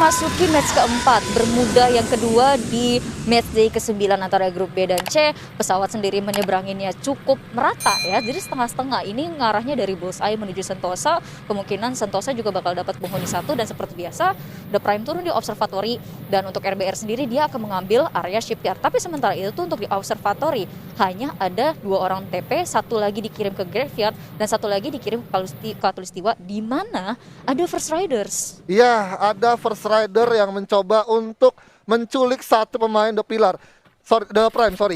memasuki match keempat, bermuda yang kedua di match day ke-9 antara grup B dan C. Pesawat sendiri menyeberanginya cukup merata ya, jadi setengah-setengah. Ini ngarahnya dari Bullseye menuju Sentosa. Kemungkinan Sentosa juga bakal dapat penghuni satu, dan seperti biasa The Prime turun di observatory, dan untuk RBR sendiri dia akan mengambil area shipyard. Tapi sementara itu untuk di observatory hanya ada 2 orang TP, satu lagi dikirim ke graveyard dan satu lagi dikirim ke Katulistiwa, di mana ada First Riders. Iya, ada First Rider yang mencoba untuk menculik satu pemain The Prime.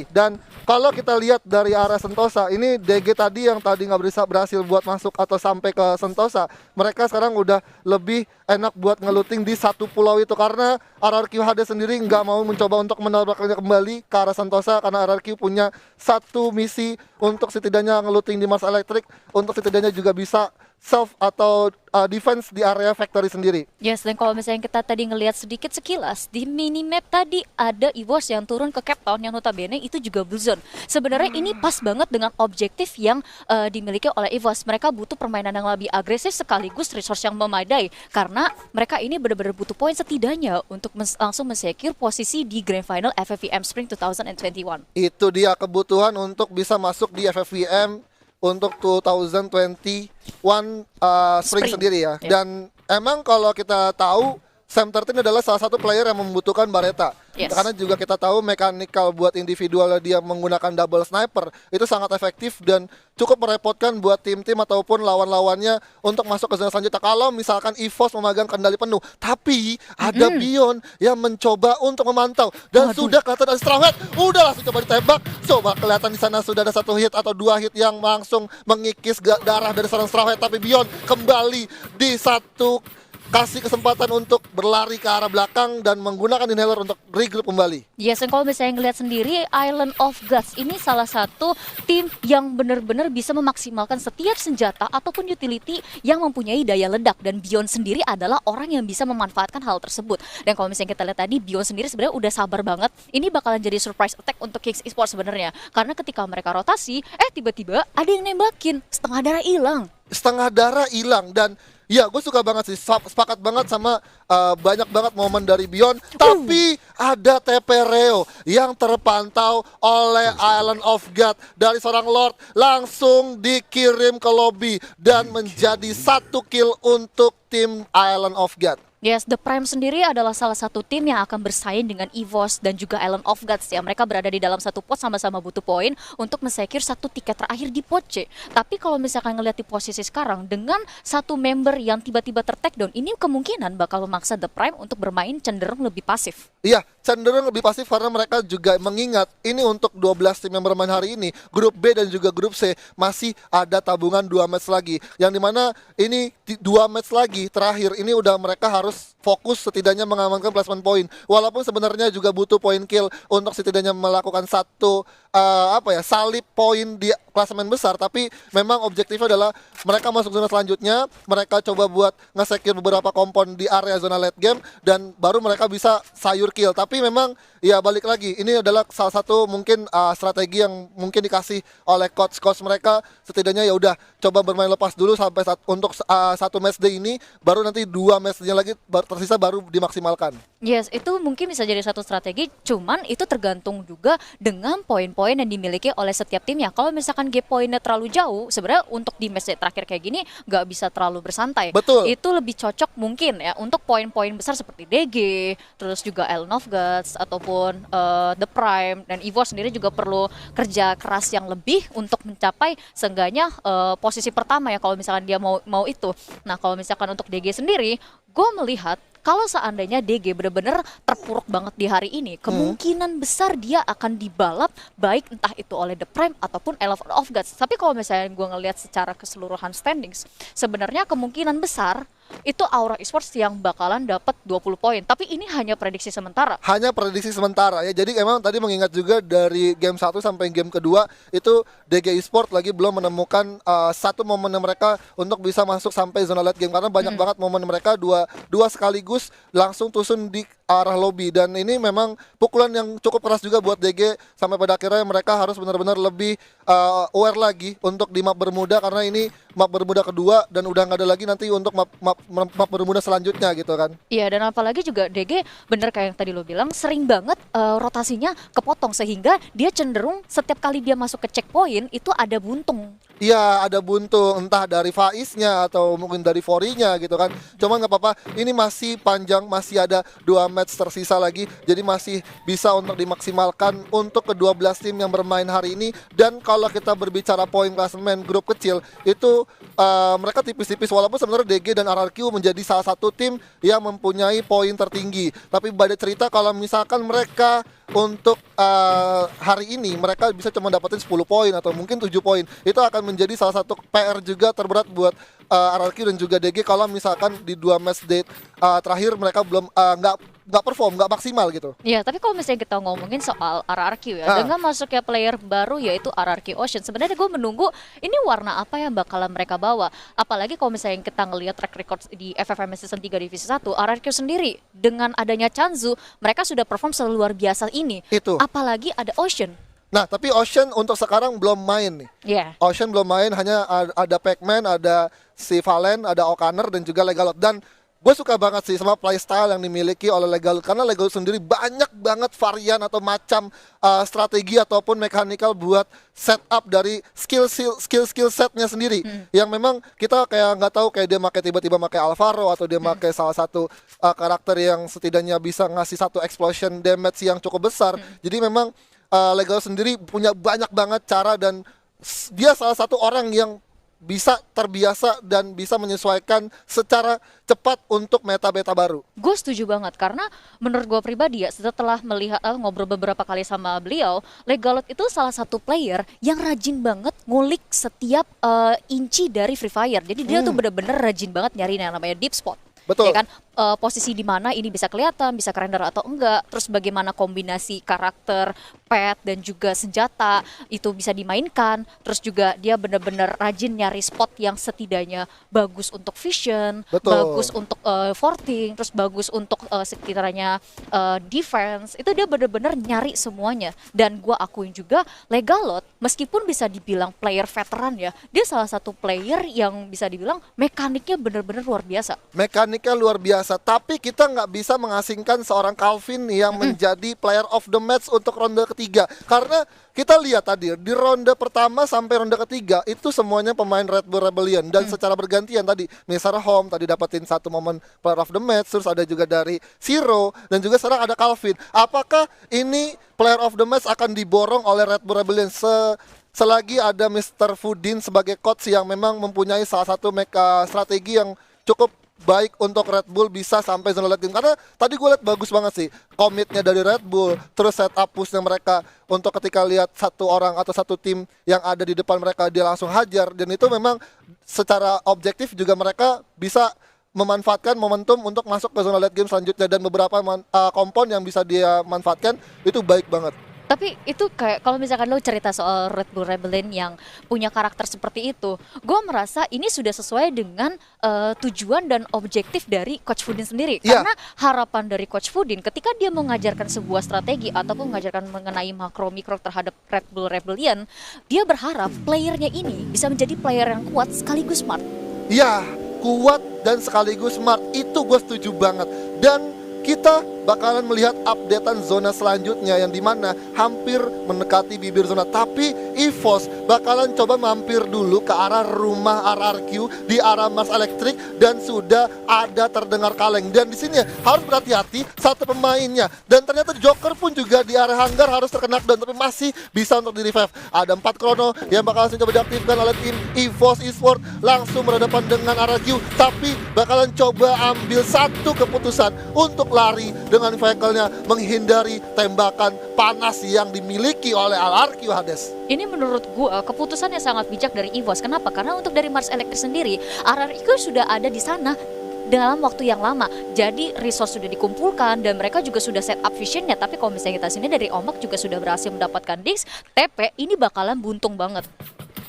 Dan kalau kita lihat dari area Sentosa, ini DG tadi yang tadi nggak berhasil buat masuk atau sampai ke Sentosa, mereka sekarang udah lebih enak buat ngeluting di satu pulau itu, karena RRQ HD sendiri nggak mau mencoba untuk menabraknya kembali ke arah Sentosa, karena RRQ punya satu misi untuk setidaknya ngeluting di Mars Electric, untuk setidaknya juga bisa self atau defense di area factory sendiri. Yes, dan kalau misalnya kita tadi ngelihat sedikit sekilas di minimap tadi ada EVOS yang turun ke Cape Town, yang notabene itu juga blue zone. Sebenarnya ini pas banget dengan objektif yang dimiliki oleh EVOS. Mereka butuh permainan yang lebih agresif sekaligus resource yang memadai, karena mereka ini benar-benar butuh poin setidaknya untuk langsung mensecure posisi di Grand Final FFVM Spring 2021. Itu dia kebutuhan untuk bisa masuk di FFVM untuk 2021 Spring sendiri ya. Dan emang kalau kita tahu Sam 13 adalah salah satu player yang membutuhkan Baretta. Yes. Karena juga kita tahu mekanikal buat individual dia menggunakan double sniper itu sangat efektif dan cukup merepotkan buat tim-tim ataupun lawan-lawannya untuk masuk ke zona selanjutnya kalau misalkan EVOS memegang kendali penuh. Tapi ada Bion yang mencoba untuk memantau dan sudah kelihatan ada Straw Hat, udah langsung coba ditembak. Coba kelihatan di sana sudah ada 1 hit atau 2 hit yang langsung mengikis darah dari seorang Straw Hat, tapi Bion kembali di satu kasih kesempatan untuk berlari ke arah belakang dan menggunakan inhaler untuk regroup kembali. Yes, dan kalau misalnya ngelihat sendiri Island of Gods ini salah satu tim yang benar-benar bisa memaksimalkan setiap senjata ataupun utility yang mempunyai daya ledak, dan Bion sendiri adalah orang yang bisa memanfaatkan hal tersebut. Dan kalau misalnya kita lihat tadi, Bion sendiri sebenarnya udah sabar banget. Ini bakalan jadi surprise attack untuk Kings Esports sebenarnya, karena ketika mereka rotasi, tiba-tiba ada yang nembakin, setengah darah hilang. Dan ya, gue suka banget sih, sepakat banget sama banyak banget momen dari Bion. Tapi ada TP Reo yang terpantau oleh Island of God dari seorang Lord, langsung dikirim ke lobby dan menjadi 1 kill untuk tim Island of God. Yes, The Prime sendiri adalah salah satu tim yang akan bersaing dengan EVOS dan juga Island of Gods ya. Mereka berada di dalam satu pot, sama-sama butuh poin untuk mensecure 1 tiket terakhir di pot C. Tapi kalau misalkan ngelihat di posisi sekarang, dengan 1 member yang tiba-tiba ter-takedown, ini kemungkinan bakal memaksa The Prime untuk bermain cenderung lebih pasif. Iya, cenderung lebih pasif karena mereka juga mengingat ini untuk 12 tim yang bermain hari ini, grup B dan juga grup C masih ada tabungan 2 match lagi, yang dimana ini 2 match lagi terakhir ini udah mereka harus fokus setidaknya mengamankan placement point, walaupun sebenarnya juga butuh poin kill untuk setidaknya melakukan satu salib poin di klasemen besar. Tapi memang objektifnya adalah mereka masuk zona selanjutnya, mereka coba buat nge-secure beberapa kompon di area zona late game dan baru mereka bisa sayur kill. Tapi memang ya balik lagi, ini adalah salah satu mungkin strategi yang mungkin dikasih oleh coach mereka, setidaknya ya udah coba bermain lepas dulu sampai untuk 1 match day ini, baru nanti 2 match day lagi tersisa baru dimaksimalkan. Yes, itu mungkin bisa jadi satu strategi, cuman itu tergantung juga dengan poin-poin yang dimiliki oleh setiap timnya. Kalau misalkan gap poinnya terlalu jauh, sebenarnya untuk di match terakhir kayak gini nggak bisa terlalu bersantai. Betul. Itu lebih cocok mungkin ya untuk poin-poin besar seperti DG, terus juga Island of Gods ataupun The Prime, dan EVOS sendiri juga perlu kerja keras yang lebih untuk mencapai seenggaknya posisi pertama ya kalau misalkan dia mau itu. Nah, kalau misalkan untuk DG sendiri, gue melihat kalau seandainya DG benar-benar terpuruk banget di hari ini, kemungkinan besar dia akan dibalap baik entah itu oleh The Prime ataupun Island of Gods. Tapi kalau misalnya gue ngelihat secara keseluruhan standings, sebenarnya kemungkinan besar itu Aura Esports yang bakalan dapat 20 poin. Tapi ini hanya prediksi sementara. Hanya prediksi sementara ya. Jadi emang tadi mengingat juga dari game 1 sampai game kedua itu DG Esports lagi belum menemukan satu momen mereka untuk bisa masuk sampai zona late game, karena banyak banget momen mereka dua sekaligus langsung tusun di arah lobby, dan ini memang pukulan yang cukup keras juga buat DG sampai pada akhirnya mereka harus benar-benar lebih aware lagi untuk di map Bermuda, karena ini map Bermuda kedua dan udah nggak ada lagi nanti untuk map Bermuda selanjutnya gitu kan. Iya, dan apalagi juga DG bener kayak yang tadi lo bilang, sering banget rotasinya kepotong sehingga dia cenderung setiap kali dia masuk ke checkpoint itu ada buntung. Iya, ada buntu entah dari Faiznya atau mungkin dari Forinya gitu kan. Cuman nggak apa-apa, ini masih panjang, masih ada 2 match tersisa lagi, jadi masih bisa untuk dimaksimalkan untuk ke-12 tim yang bermain hari ini. Dan kalau kita berbicara poin klasemen grup kecil itu mereka tipis-tipis, walaupun sebenarnya DG dan RRQ menjadi salah satu tim yang mempunyai poin tertinggi. Tapi pada cerita kalau misalkan mereka untuk hari ini mereka bisa cuma dapetin 10 poin atau mungkin 7 poin, itu akan menjadi salah satu PR juga terberat buat RRQ dan juga DG kalau misalkan di 2 match date terakhir mereka belum nggak perform, nggak maksimal gitu. Ya, tapi kalau misalnya kita ngomongin soal RRQ ya, dengan masuknya player baru yaitu RRQ Ocean, sebenarnya gue menunggu ini warna apa yang bakalan mereka bawa. Apalagi kalau misalnya kita ngelihat track record di FFMS Season 3 Divisi 1, RRQ sendiri dengan adanya Chanzu, mereka sudah perform seluar biasa ini. Itu. Apalagi ada Ocean. Nah, tapi Ocean untuk sekarang belum main nih. Iya. Ocean belum main, hanya ada Pac-Man, ada si Valen, ada O'Connor dan juga Legalot. Dan gue suka banget sih sama playstyle yang dimiliki oleh Legalot, karena Legalot sendiri banyak banget varian atau macam strategi ataupun mechanical buat setup dari skill setnya sendiri. Yang memang kita kayak nggak tahu, kayak dia tiba-tiba pakai Alvaro atau dia pakai salah satu karakter yang setidaknya bisa ngasih satu explosion damage yang cukup besar. Jadi memang Legalot sendiri punya banyak banget cara, dan dia salah satu orang yang bisa terbiasa dan bisa menyesuaikan secara cepat untuk meta-meta baru. Gue setuju banget karena menurut gue pribadi ya, setelah melihat ngobrol beberapa kali sama beliau, Legalot itu salah satu player yang rajin banget ngulik setiap inci dari Free Fire. Jadi dia tuh bener-bener rajin banget nyari yang namanya deep spot. Betul. Ya kan, posisi di mana ini bisa kelihatan, bisa kerender atau enggak, terus bagaimana kombinasi karakter, pet dan juga senjata itu bisa dimainkan, terus juga dia benar-benar rajin nyari spot yang setidaknya bagus untuk vision, Betul. bagus untuk forting, terus bagus untuk sekiranya defense. Itu dia benar-benar nyari semuanya. Dan gua akuin juga Legalot meskipun bisa dibilang player veteran ya, dia salah satu player yang bisa dibilang mekaniknya benar-benar luar biasa. Mekaniknya luar biasa, tapi kita nggak bisa mengasingkan seorang Calvin yang menjadi player of the match untuk ronde ketiga. Karena kita lihat tadi di ronde pertama sampai ronde ketiga itu semuanya pemain Red Bull Rebellion, dan secara bergantian tadi Mr. Home tadi dapetin satu momen player of the match, terus ada juga dari Zero dan juga sekarang ada Calvin. Apakah ini player of the match akan diborong oleh Red Bull Rebellion selagi ada Mr. Foodin sebagai coach yang memang mempunyai salah satu strategi yang cukup baik untuk Red Bull bisa sampai zona late game. Karena tadi gue lihat bagus banget sih komitnya dari Red Bull, terus setup pushnya mereka untuk ketika lihat satu orang atau satu tim yang ada di depan mereka dia langsung hajar, dan itu memang secara objektif juga mereka bisa memanfaatkan momentum untuk masuk ke zona late game selanjutnya, dan beberapa kompon yang bisa dia manfaatkan itu baik banget. Tapi itu kayak kalau misalkan lo cerita soal Red Bull Rebellion yang punya karakter seperti itu, gue merasa ini sudah sesuai dengan tujuan dan objektif dari Coach Foodin sendiri. Yeah. Karena harapan dari Coach Foodin ketika dia mengajarkan sebuah strategi ataupun mengajarkan mengenai makro-mikro terhadap Red Bull Rebellion, dia berharap playernya ini bisa menjadi player yang kuat sekaligus smart. Ya, kuat dan sekaligus smart, itu gue setuju banget. Dan kita bakalan melihat updatean zona selanjutnya yang dimana hampir mendekati bibir zona. Tapi EVOS bakalan coba mampir dulu ke arah rumah RRQ di arah Mars Electric, dan sudah ada terdengar kaleng. Dan di sini harus berhati-hati satu pemainnya. Dan ternyata Joker pun juga di area hanggar harus terkena down, tapi masih bisa untuk di revive. Ada 4 krono yang bakalan coba diaktifkan oleh tim EVOS Esports, langsung berhadapan dengan RRQ. Tapi bakalan coba ambil satu keputusan untuk lari dengan vehicle-nya, menghindari tembakan panas yang dimiliki oleh RRQ, Hades. Ini menurut gua keputusan yang sangat bijak dari EVOS. Kenapa? Karena untuk dari Mars Electric sendiri, RRQ sudah ada di sana dalam waktu yang lama. Jadi resource sudah dikumpulkan dan mereka juga sudah set up visionnya. Tapi kalau misalnya kita sini dari Ombak juga sudah berhasil mendapatkan Dix, TP ini bakalan buntung banget.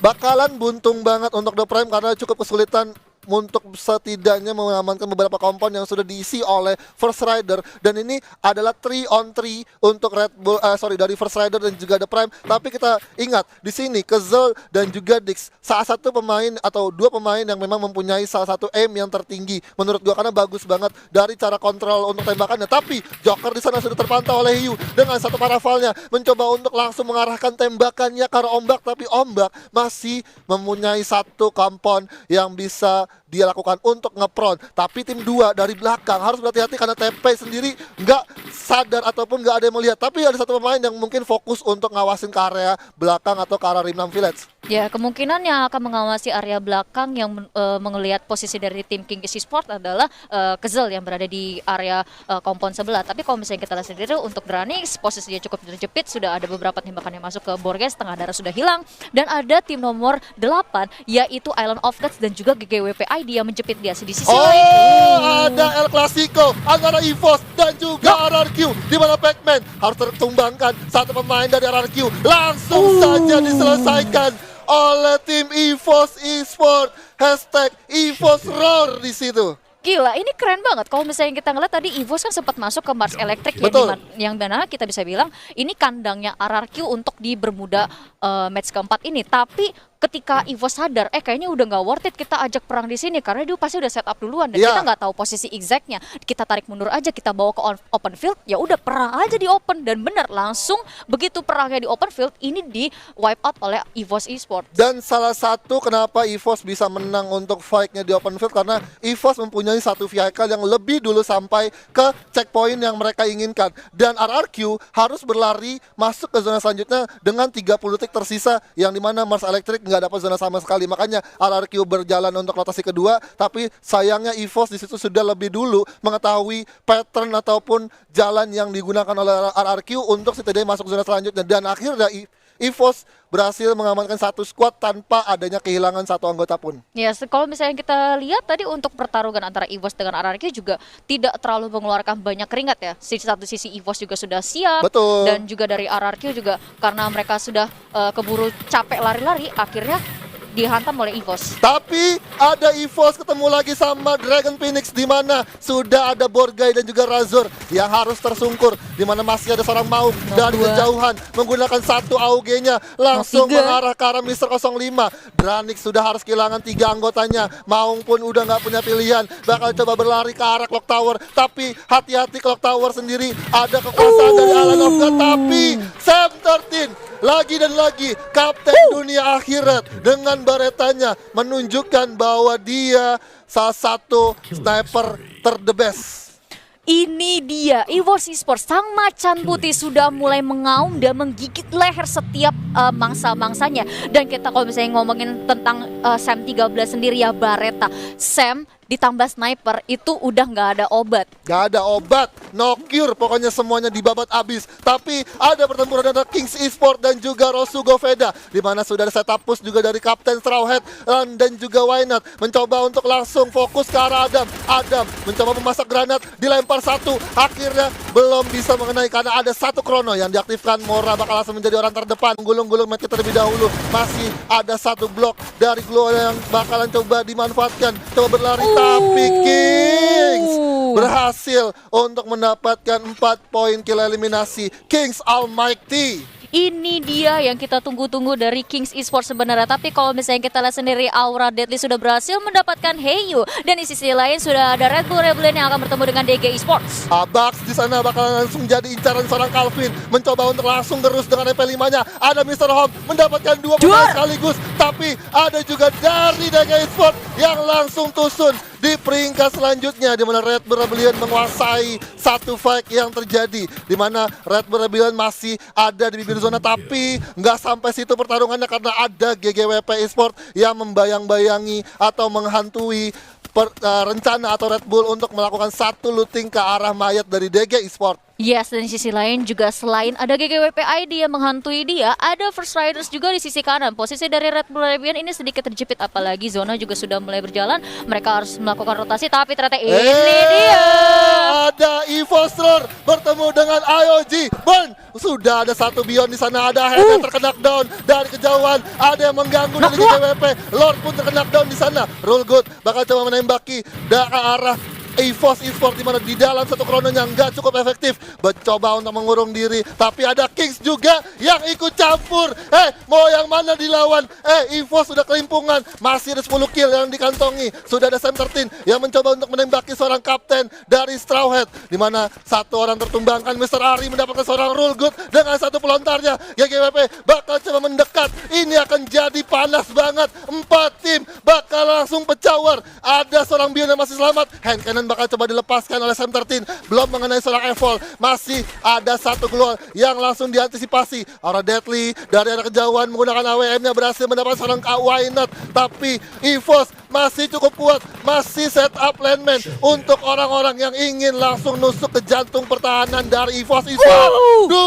Bakalan buntung banget untuk The Prime karena cukup kesulitan untuk setidaknya mengamankan beberapa kompon yang sudah diisi oleh First Rider, dan ini adalah 3 on 3 untuk Red Bull dari First Rider dan juga The Prime. Tapi kita ingat di sini Kezel dan juga Dix salah satu pemain atau dua pemain yang memang mempunyai salah satu aim yang tertinggi menurut gua, karena bagus banget dari cara kontrol untuk tembakannya. Tapi Joker di sana sudah terpantau oleh Hiu dengan satu paravalnya mencoba untuk langsung mengarahkan tembakannya ke arah ombak, tapi ombak masih mempunyai satu kompon yang bisa dia lakukan untuk ngepron. Tapi tim 2 dari belakang harus berhati-hati karena TP sendiri nggak sadar ataupun nggak ada yang melihat. Tapi ada satu pemain yang mungkin fokus untuk ngawasin ke area belakang atau ke arah Rim 6 Village. Ya, kemungkinan yang akan mengawasi area belakang yang melihat posisi dari tim King Esport adalah Kezel yang berada di area kompon sebelah. Tapi kalau misalnya kita lihat sendiri untuk Dranix, posisi dia cukup terjepit, sudah ada beberapa tembakan yang masuk ke Borges, tengah darah sudah hilang, dan ada tim nomor 8 yaitu Island of Gods dan juga GGWP ID yang menjepit dia di sisi lain. Ada El Clasico antara EVOS dan juga RRQ, di mana Pac-Man harus tertumbangkan satu pemain dari RRQ, langsung saja diselesaikan oleh tim EVOS Esport. Hashtag EVOS Roar di situ. Gila, ini keren banget. Kalau misalnya kita ngeliat tadi EVOS kan sempat masuk ke Mars Electric ya, yang mana kita bisa bilang ini kandangnya RRQ untuk di Bermuda match keempat ini. Tapi ketika EVOS sadar, kayaknya udah nggak worth it kita ajak perang di sini karena dia pasti udah set up duluan dan kita nggak tahu posisi exactnya. Kita tarik mundur aja, kita bawa ke open field, ya udah perang aja di open, dan bener langsung begitu perangnya di open field ini di wipe out oleh EVOS Esport. Dan salah satu kenapa EVOS bisa menang untuk fight-nya di open field karena EVOS mempunyai satu vehicle yang lebih dulu sampai ke checkpoint yang mereka inginkan, dan RRQ harus berlari masuk ke zona selanjutnya dengan 30 detik tersisa, yang dimana Mars Electric nggak dapat zona sama sekali. Makanya RRQ berjalan untuk rotasi kedua, tapi sayangnya EVOS di situ sudah lebih dulu mengetahui pattern ataupun jalan yang digunakan oleh RRQ untuk setidaknya masuk zona selanjutnya, dan akhirnya EVOS berhasil mengamankan satu squad tanpa adanya kehilangan satu anggota pun. Ya, kalau misalnya kita lihat tadi untuk pertarungan antara EVOS dengan RRQ juga tidak terlalu mengeluarkan banyak keringat ya. Di satu sisi EVOS juga sudah siap. Betul. Dan juga dari RRQ juga karena mereka sudah keburu capek lari-lari, akhirnya dihantam oleh EVOS. Tapi ada EVOS ketemu lagi sama Dragon Phoenix, di mana sudah ada Borgai dan juga Razor yang harus tersungkur, di mana masih ada seorang Maung dari kejauhan menggunakan satu AUG-nya langsung mengarah ke arah Mr. 05. Dranix sudah harus kehilangan 3 anggotanya. Maung pun udah nggak punya pilihan, bakal coba berlari ke arah Clock Tower, tapi hati-hati, Clock Tower sendiri ada kekuasaan dari Island of God. Tapi Sam 13 lagi dan lagi kapten dunia akhirat dengan baretanya menunjukkan bahwa dia salah satu sniper the best. Ini dia EVOS Esports, sang macan putih sudah mulai mengaum dan menggigit leher setiap mangsa-mangsanya. Dan kita kalau misalnya ngomongin tentang Sam 13 sendiri ya, Bareta, Sam ditambah sniper itu udah nggak ada obat. Nggak ada obat, no cure, pokoknya semuanya dibabat abis. Tapi ada pertempuran antara Kings Esport dan juga Rosu Goveda, di mana sudah ada setup push juga dari Kapten Strawhead dan juga Wynat mencoba untuk langsung fokus ke arah Adam. Adam mencoba memasak granat, dilempar satu, akhirnya belum bisa mengenai karena ada satu krono yang diaktifkan. Mora bakal langsung menjadi orang terdepan, gulung-gulung match terlebih dahulu. Masih ada satu blok dari Glow yang bakalan coba dimanfaatkan, coba berlari. Tapi Kings berhasil untuk mendapatkan 4 poin kill eliminasi. Kings Almighty. Ini dia yang kita tunggu-tunggu dari Kings Esports sebenarnya. Tapi kalau misalnya kita lihat sendiri, Aura Deadly sudah berhasil mendapatkan Heiyu, dan di sisi lain sudah ada Red Bull Rebellion yang akan bertemu dengan DG Esports. Abax di sana bakal langsung jadi incaran seorang Calvin, mencoba untuk langsung gerus dengan MP5-nya. Ada Mr. Home mendapatkan 2 pemain sekaligus, tapi ada juga dari DG Esports yang langsung tusun di peringkat selanjutnya, di mana Red Bull Rebellion menguasai satu fight yang terjadi, di mana Red Bull Rebellion masih ada di bibir zona, tapi nggak sampai situ pertarungannya karena ada GGWP Esport yang membayang-bayangi atau menghantui rencana atau Red Bull untuk melakukan satu looting ke arah mayat dari DG Esport. Yes, dan di sisi lain juga selain ada GGWP ID yang menghantui dia, ada First Riders juga di sisi kanan. Posisi dari Red Bull Rebellion ini sedikit terjepit, apalagi zona juga sudah mulai berjalan. Mereka harus melakukan rotasi, tapi ternyata ini dia. Ada EVOS Roar bertemu dengan IOG Burn. Sudah ada satu Beyond di sana, ada Head yang terkena down dari kejauhan, ada yang mengganggu dari GGWP. Lord pun terkena down di sana. Rule Good bakal coba menembaki ke arah EVOS Esports, di mana di dalam satu krononya nggak cukup efektif, mencoba untuk mengurung diri, tapi ada Kings juga yang ikut campur. Mau yang mana dilawan? EVOS sudah kelimpungan, masih ada 10 kill yang dikantongi. Sudah ada Sam 13 yang mencoba untuk menembaki seorang kapten dari Straw Hat, di mana satu orang tertumbangkan. Mr. Ari mendapatkan seorang Rule Good dengan satu pelontarnya. GGWP bakal coba mendekat. Ini akan jadi panas banget. 4 tim bakal langsung pecah war. Ada seorang Beyond yang masih selamat. Hand cannon bakal coba dilepaskan oleh Sam 13, belum mengenai seorang Evol. Masih ada satu keluar yang langsung diantisipasi. Aura Deadly dari arah kejauhan menggunakan AWM-nya berhasil mendapat seorang Why Not, tapi EVOS masih cukup kuat, masih set up landman untuk orang-orang yang ingin langsung nusuk ke jantung pertahanan dari EVOS Esports. 2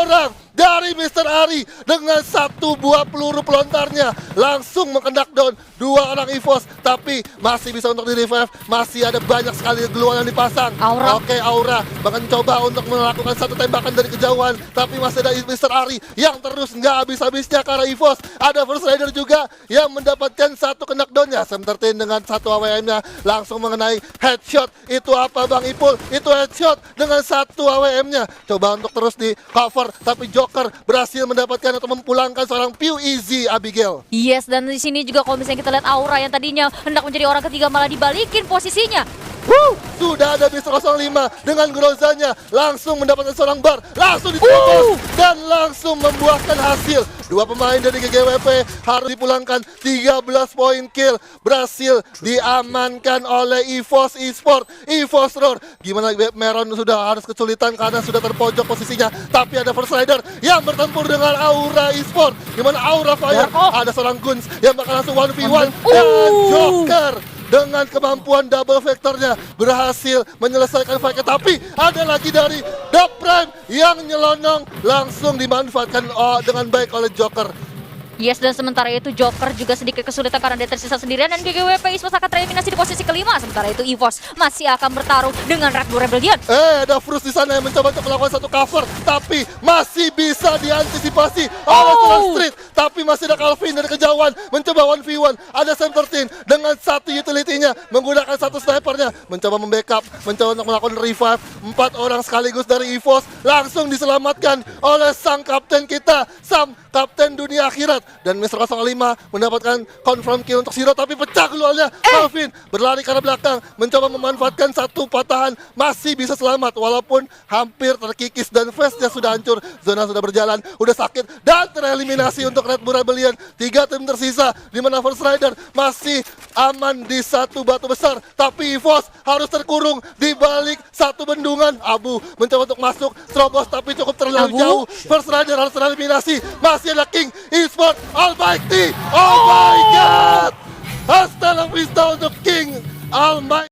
orang dari Mr. Ari dengan satu buah peluru pelontarnya langsung mengendak down 2 orang EVOS, tapi masih bisa untuk di revive. Masih ada banyak sekali geluan yang dipasang. Aura. Oke, Aura bahkan coba untuk melakukan satu tembakan dari kejauhan, tapi masih ada Mr. Ari yang terus nggak habis-habisnya ke arah EVOS. Ada First Rider juga yang mendapatkan satu kenak downnya. Sam 13 dengan satu AWM-nya langsung mengenai headshot. Itu apa Bang Ipul? Itu headshot dengan satu AWM-nya. Coba untuk terus di cover, tapi Joker berhasil mendapatkan atau memulangkan seorang Pew Easy Abigail. Yes, dan di sini juga kalau misalnya kita lihat Aura yang tadinya hendak menjadi orang ketiga malah dibalikin posisinya. Sudah ada Mr. 05 dengan Grozanya langsung mendapatkan seorang bar, langsung diterobos dan langsung membuahkan hasil. 2 pemain dari GGWP harus dipulangkan. 13 poin kill berhasil diamankan oleh EVOS Esports. EVOS Roar, gimana Meron sudah harus kesulitan karena sudah terpojok posisinya, tapi ada First Rider yang bertempur dengan Aura Esports, gimana Aura Fire. Ada seorang Guns yang bakal langsung 1v1 dan Joker dengan kemampuan double vektornya berhasil menyelesaikan fight, tapi ada lagi dari The Prime yang nyelonong langsung dimanfaatkan dengan baik oleh Joker. Yes, dan sementara itu Joker juga sedikit kesulitan karena dia tersisa sendirian dan GGWP Esports akan tereliminasi di posisi kelima. Sementara itu EVOS masih akan bertarung dengan Red Bull Rebellion. Ada Frus di sana yang mencoba untuk melakukan satu cover, tapi masih bisa diantisipasi oleh seorang Street. Tapi masih ada Calvin dari kejauhan mencoba 1v1. Ada Sam 13 dengan satu utility-nya menggunakan satu snipernya, mencoba membackup, mencoba untuk melakukan revive. 4 orang sekaligus dari EVOS langsung diselamatkan oleh sang kapten kita, Sam, kapten dunia akhirat. Dan Mr. 05 mendapatkan confirm kill untuk Zero, tapi pecah keluarnya. Calvin berlari ke arah belakang, mencoba memanfaatkan satu patahan, masih bisa selamat walaupun hampir terkikis dan face-nya sudah hancur. Zona sudah berjalan, udah sakit dan tereliminasi untuk Red Bull Rebellion. 3 tim tersisa, di mana First Rider masih aman di satu batu besar, tapi EVOS harus terkurung di balik satu bendungan abu. Mencoba untuk masuk, terobos tapi cukup terlalu jauh. First Rider harus tereliminasi. Masih ada King Esports Almighty. Oh my god, hasta la vista untuk King Almighty.